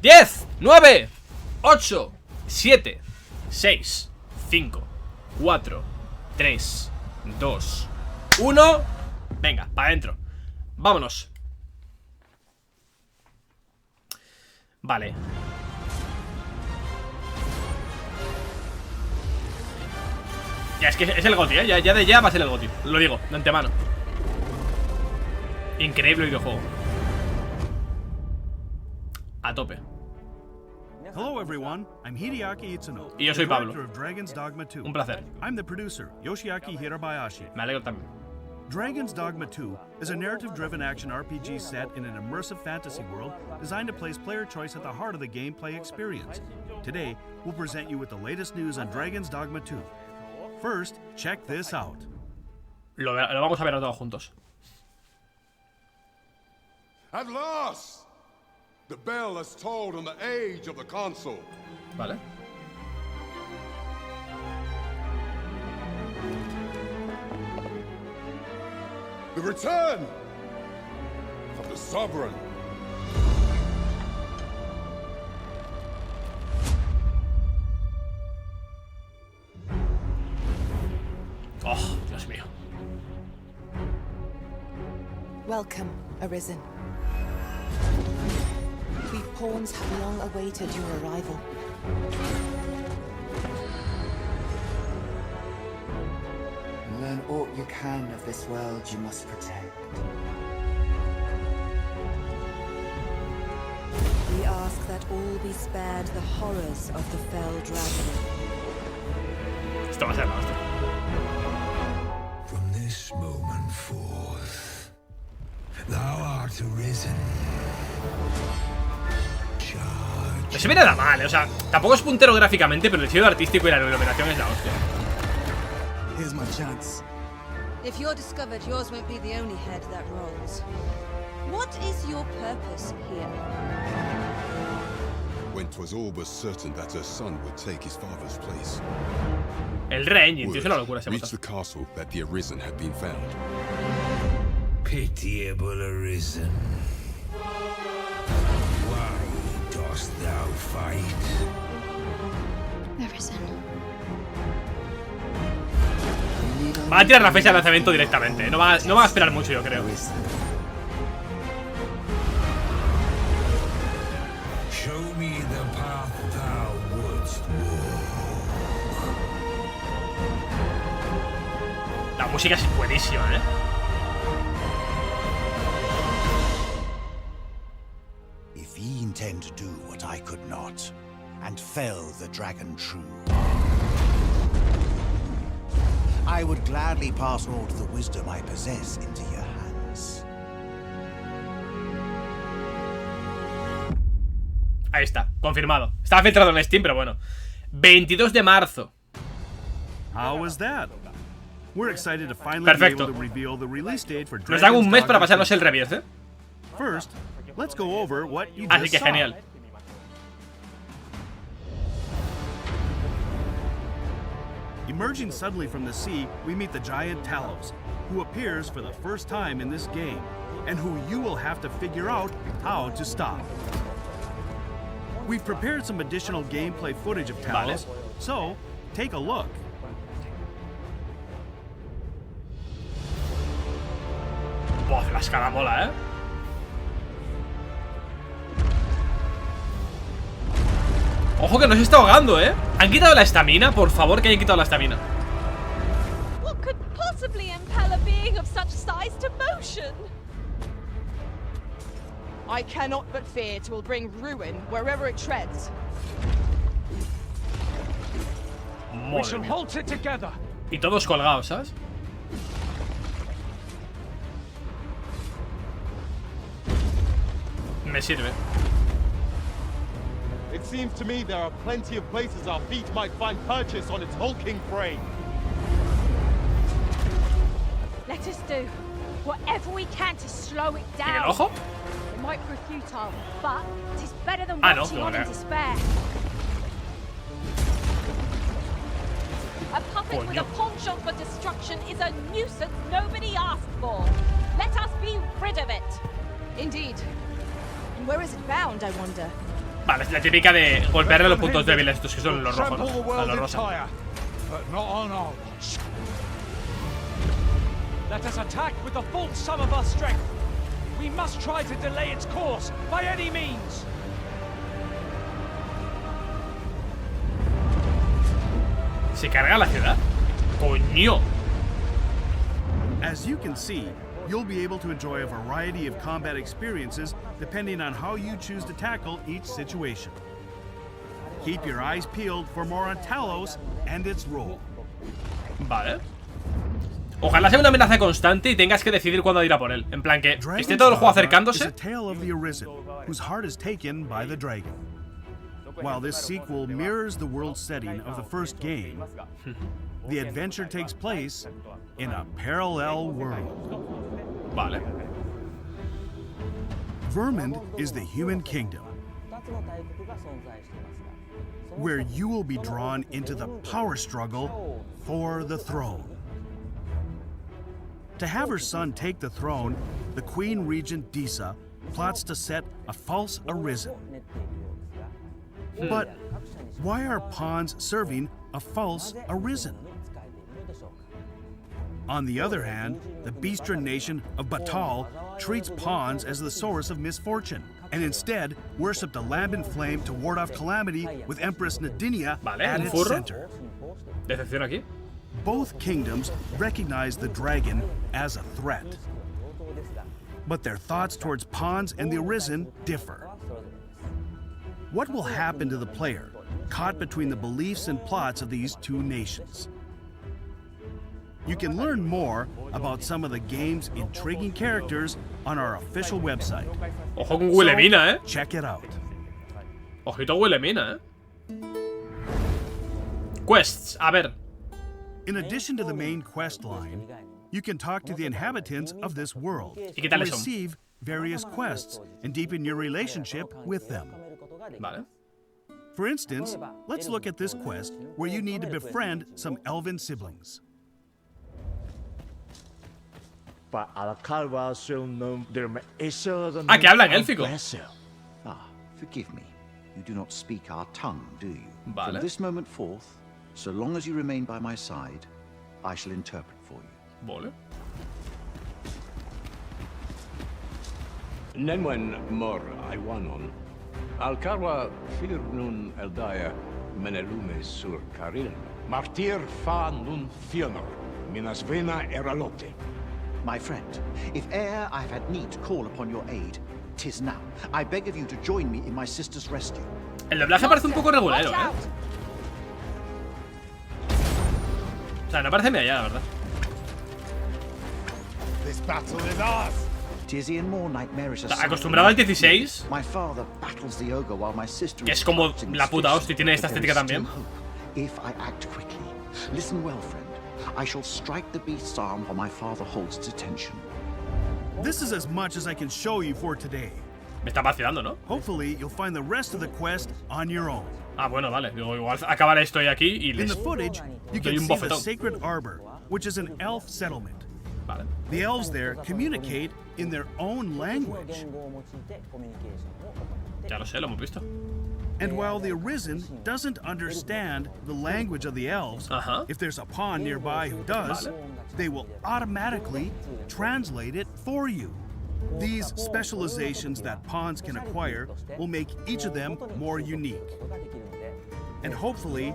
10, 9, 8, 7, 6, 5, 4, 3, 2, 1. Venga, para adentro. Vámonos. Vale. Ya, es que es el GOTY, ¿eh? Ya de ya va a ser el GOTY. Lo digo, de antemano. Increíble videojuego. A tope. Hello everyone, I'm Hideaki Itsuno. Y yo soy Pablo. Director of Dragon's Dogma 2. Un placer. I'm the producer, Yoshiaki Hirabayashi. Me alegro también. Dragon's Dogma 2 is a narrative-driven action RPG set in an immersive fantasy world designed to place player choice at the heart of the gameplay experience. Today, we'll present you with the latest news on Dragon's Dogma 2. First, check this out. Lo vamos a ver todos juntos. At last, the bell has tolled on the age of the console. Vale. The return of the sovereign. Oh, Dios mío. Welcome, Arisen. We pawns have long awaited your arrival. Learn all you can of this world you must protect. We ask that all be spared the horrors of the fell dragon. Esto va a ser la hostia. From this moment forth, thou art arisen. No se ve nada mal, o sea, tampoco es puntero gráficamente, pero el estilo artístico y la iluminación es la hostia. Here's my chance. If you're discovered, yours won't be the only head that rolls. What is your purpose here? When 'twas all but certain that her son would take his father's place. El re-engine, tío, es una locura ese Reached motor. the castle that the Arisen had been found. Pitiable arisen. Why dost thou fight? Arisen. Va a tirar la fecha de lanzamiento directamente, no va a esperar mucho, yo creo. Show me the path thou wouldst walk. La música es buenísima, ¿eh? If ye intend to do what I could not, and fell the dragon true, I would gladly pass all the wisdom I possess into your hands. Ahí está, confirmado. Estaba filtrado en Steam, pero bueno. 22 de marzo. How was that? We're excited to finally Perfecto. be able to reveal the release date for Nos dan un mes para Dogma pasarnos 2. el review, ¿eh? First, let's go over what you Así just que saw. genial. Emerging suddenly from the sea, we meet the giant Talos, who appears for the first time in this game, and who you will have to figure out how to stop. We've prepared some additional gameplay footage of Talos, so take a look. Buah, la escala mola, ¿eh? Ojo que nos está ahogando, ¿eh? ¿Han quitado la estamina? Por favor, que hayan quitado la estamina. What could possibly impel a being of such size to motion? I cannot but fear it will bring ruin wherever it treads. Madre mía. Y todos colgados, ¿sabes? Me sirve. It seems to me there are plenty of places our feet might find purchase on its hulking frame. Let us do whatever we can to slow it ¿Y el down. ojo? It might prove futile, but it is better than Ah, no, watching no, on no. in despair. A puppet with a penchant for destruction is a nuisance nobody asked for. Let us be rid of it. Indeed. And where is it bound, I wonder? Vale, es la típica de golpearle a los puntos débiles, estos que son los rojos, ¿no? A los rosas. Let us attack with the full sum of our strength. We must try to delay its course by any means. ¿Se carga la ciudad? ¡Coño! As you can see, you'll be able to enjoy a variety of combat experiences depending on how you choose to tackle each situation. Keep your eyes peeled for more on Talos and its role. Vale. Ojalá sea una amenaza constante y tengas que decidir cuándo ir a por él. En plan que esté todo el juego acercándose. While this sequel mirrors the world setting of the first game, the adventure takes place in a parallel world. Vale. Vermund is the human kingdom, where you will be drawn into the power struggle for the throne. To have her son take the throne, the Queen Regent Disa plots to set a false arisen. But why are pawns serving a false arisen? On the other hand, the Beastren nation of Batal treats pawns as the source of misfortune, and instead worship the lambent flame to ward off calamity with Empress Nadinia at its center. Decepción aquí. Both kingdoms recognize the dragon as a threat, but their thoughts towards pawns and the arisen differ. What will happen to the player caught between the beliefs and plots of these two nations? You can learn more about some of the game's intriguing characters on our official website. Ojo con huele mina, Check it out. Ojito huele mina, Quests, a ver. In addition to the main quest line, you can talk to the inhabitants of this world ¿Y qué tal and son? receive various quests and deepen your relationship with them. Vale. For instance, let's look at this quest where you need to befriend some elven siblings. Ah, que hablan élfico. Ah, forgive me. You do not speak our tongue, do you? Vale. From this moment forth, so long as you remain by my side, I shall interpret for you. Vale. Nenwen mor Iwanon. Alcarwa Filirnun Eldaya Menelume sur Caril. Martir fa nun Fionor. Minas vena eralote. My friend, if e'er I have had need to call upon your aid, 'tis now. I beg of you to join me in my sister's rescue. El doblaje parece un poco regulero, O sea, no parece muy allá, la verdad. This battle is ours. Acostumbrado al 16, My father battles the ogre while my sister que es como la puta hostia, tiene esta estética también. If I act quickly, listen well, friend. I shall strike the beast's arm while my father holds its attention. This is as much as I can show you for today. Me está vacilando, ¿no? Hopefully, you'll find the rest of the quest on your own. Ah, bueno, vale. Digo, igual acabaré esto aquí y In les the footage, you doy can un see the bofetón. Sacred Arbor, which is an elf settlement. Vale. The elves there communicate in their own language. Ya lo sé, lo hemos visto. And while the Arisen doesn't understand the language of the elves, if there's a pawn nearby who does, they will automatically translate it for you. These specializations that pawns can acquire will make each of them more unique. And hopefully,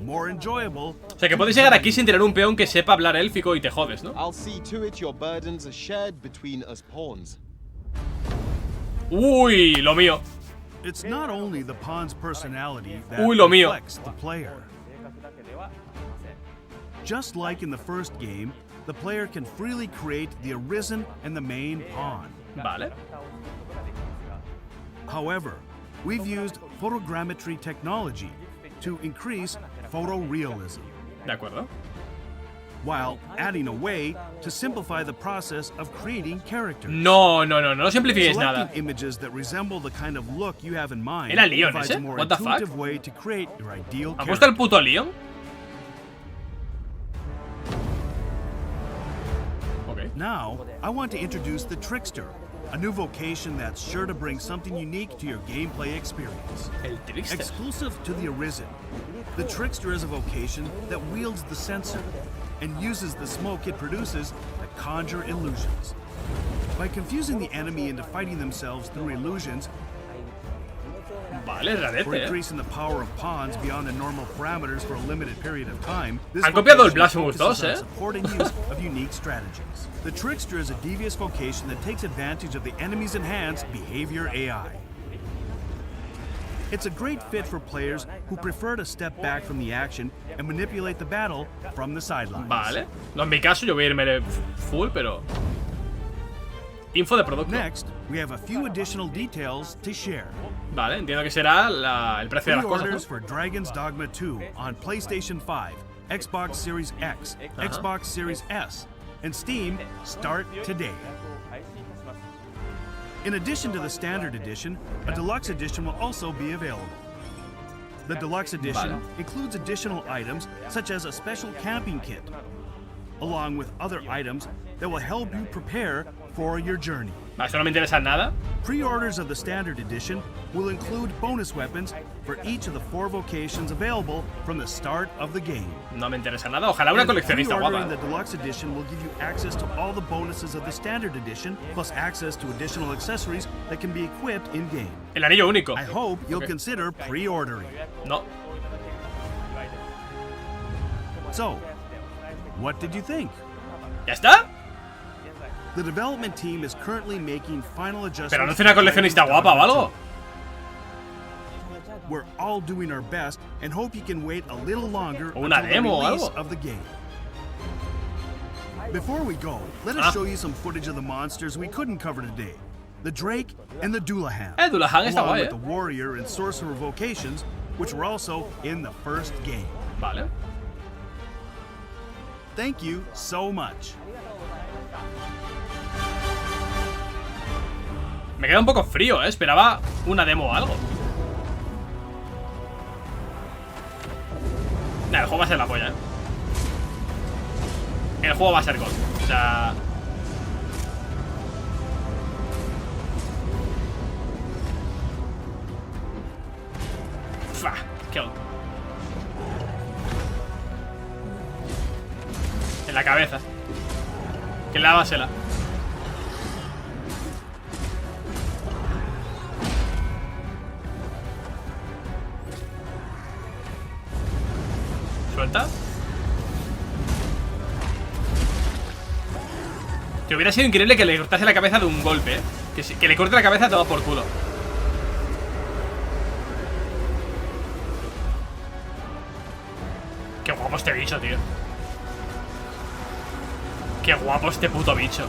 more enjoyable. O sea, que podéis llegar aquí sin tener un peón que sepa hablar élfico y te jodes, ¿no? I'll see to it your burdens are shared between us pawns. Uy, lo mío. It's not only the pawn's personality that Uy, lo mío. reflects the player. Just like in the first game, the player can freely create the Arisen and the main pawn. Vale. However, we've used photogrammetry technology to increase photorealism, De acuerdo. while adding a way to simplify the process of creating characters. No simplifiquéis Selecting nada. images that resemble the kind of look you have in mind ¿Era Leon provides ese? a more What the fuck? intuitive way to create your ideal ¿Ha puesto character. el puto Leon? Now, I want to introduce the Trickster, a new vocation that's sure to bring something unique to your gameplay experience. El Trickster. Exclusive to the Arisen, the Trickster is a vocation that wields the censer and uses the smoke it produces to conjure illusions. By confusing the enemy into fighting themselves through illusions, Vale, rarete, for increasing the power of pawns beyond the normal parameters for a limited period of time, this Han copiado el vocation Blasphemous focuses 2, on supporting use of unique strategies. The Trickster is a devious vocation that takes advantage of the enemy's enhanced behavior AI. It's a great fit for players who prefer to step back from the action and manipulate the battle from the sidelines. Vale. No, en mi caso yo voy a irme full, pero... Info de producto. Next, we have a few additional details to share. Vale, entiendo que será el precio de las cosas, Pre-orders ¿no? for Dragon's Dogma 2 on PlayStation 5, Xbox Series X, Xbox Series S, and Steam start today. In addition to the standard edition, a deluxe edition will also be available. The deluxe edition includes additional items such as a special camping kit, along with other items that will help you prepare for your journey. Eso no me interesa nada. Pre-orders of the standard edition will include bonus weapons for each of the 4 vocations available from the start of the game. No me interesa nada. Ojalá una coleccionista Pre-ordering guapa. the deluxe edition will give you access to all the bonuses of the standard edition, plus access to additional accessories that can be equipped in-game. El anillo único. I hope you'll consider pre-ordering. No. So, what did you think? ¿Ya está? The development team is currently making final adjustments. Pero no es una coleccionista guapa o algo. We're all doing our best and hope you can wait a little longer O una until the demo o release algo. of the game. Before we go, let us show you some footage of the monsters we couldn't cover today. The Drake and the Doulahan. Doulahan está along guay, with the Warrior and Sorcerer vocations, which were also in the first game. Vale. Thank you so much. Me queda un poco frío, ¿eh? Esperaba una demo o algo. Nah, el juego va a ser la polla, ¿eh? El juego va a ser God. O sea... Fua, kill. En la cabeza. Que lávasela. Suelta. Que hubiera sido increíble que le cortase la cabeza de un golpe, ¿eh? Que le corte la cabeza todo por culo. Qué guapo este bicho, tío. Qué guapo este puto bicho.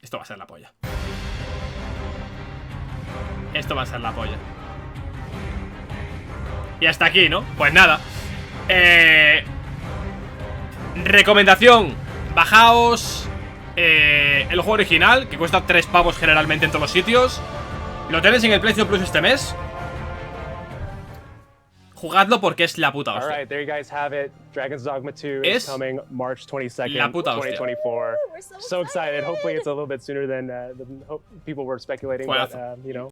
Esto va a ser la polla. Esto va a ser la polla. Y hasta aquí, ¿no? Pues nada. Recomendación. Bajaos el juego original, que cuesta 3 pavos generalmente en todos los sitios. Lo tenéis en el PlayStation Plus este mes. Jugadlo porque es la puta hostia. Alright, there you guys have it. Dragon's Dogma 2 Es is coming March 22nd, la puta hostia. 2024. So excited. Hopefully it's a little bit sooner than people were speculating, but Juegazo. you know.